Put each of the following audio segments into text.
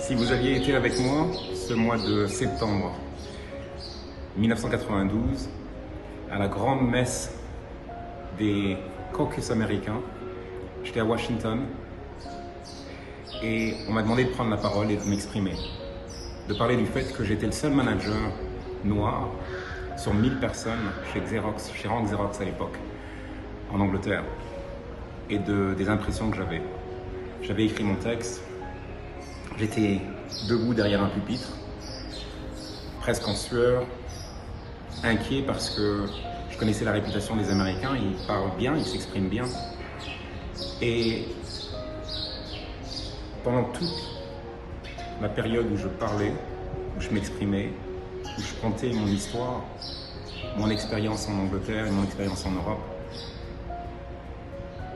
Si vous aviez été avec moi ce mois de septembre 1992 à la grande messe des caucus américains, j'étais à Washington et on m'a demandé de prendre la parole et de m'exprimer, de parler du fait que j'étais le seul manager noir sur 1000 personnes chez Xerox, chez Rank Xerox à l'époque, en Angleterre, et des impressions que j'avais. J'avais écrit mon texte, j'étais debout derrière un pupitre, presque en sueur, inquiet parce que je connaissais la réputation des Américains, ils parlent bien, ils s'expriment bien. Et pendant toute la période où je parlais, où je m'exprimais, où je contais mon histoire, mon expérience en Angleterre et mon expérience en Europe,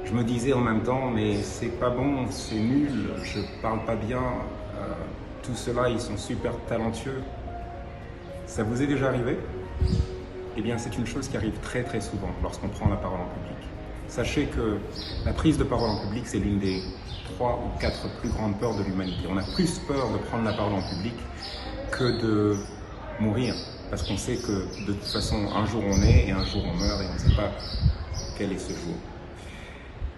je me disais en même temps, mais c'est pas bon, c'est nul, je parle pas bien, tout cela, ils sont super talentueux. Ça vous est déjà arrivé? Eh bien, c'est une chose qui arrive très très souvent lorsqu'on prend la parole en public. Sachez que la prise de parole en public, c'est l'une des 3 ou 4 plus grandes peurs de l'humanité. On a plus peur de prendre la parole en public que de mourir, parce qu'on sait que de toute façon, un jour on est et un jour on meurt et on ne sait pas quel est ce jour.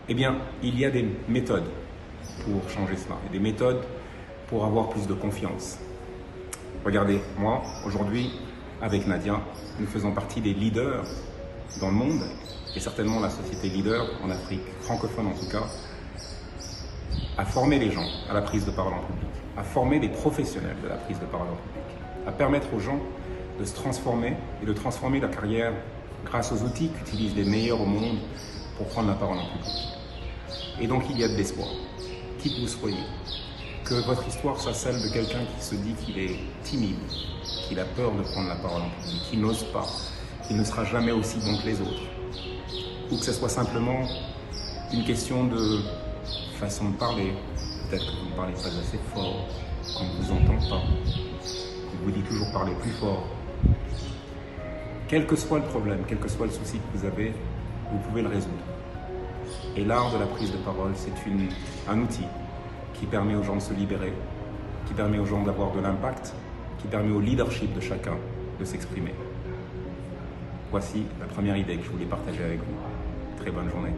Eh bien, il y a des méthodes pour changer cela, et des méthodes pour avoir plus de confiance. Regardez, moi, aujourd'hui, avec Nadia, nous faisons partie des leaders dans le monde, et certainement la société leader en Afrique, francophone en tout cas, à former les gens à la prise de parole en public, à former des professionnels de la prise de parole en public, à permettre aux gens de se transformer et de transformer leur carrière grâce aux outils qu'utilisent les meilleurs au monde pour prendre la parole en public. Et donc il y a de l'espoir, qui que vous soyez, que votre histoire soit celle de quelqu'un qui se dit qu'il est timide, qu'il a peur de prendre la parole en public, qu'il n'ose pas, qu'il ne sera jamais aussi bon que les autres, ou que ce soit simplement une question de façon de parler. Peut-être que vous ne parlez pas assez fort, qu'on ne vous entend pas, qu'on vous dit toujours parler plus fort. Quel que soit le problème, quel que soit le souci que vous avez, vous pouvez le résoudre. Et l'art de la prise de parole, c'est un outil qui permet aux gens de se libérer, qui permet aux gens d'avoir de l'impact, qui permet au leadership de chacun de s'exprimer. Voici la première idée que je voulais partager avec vous. Très bonne journée.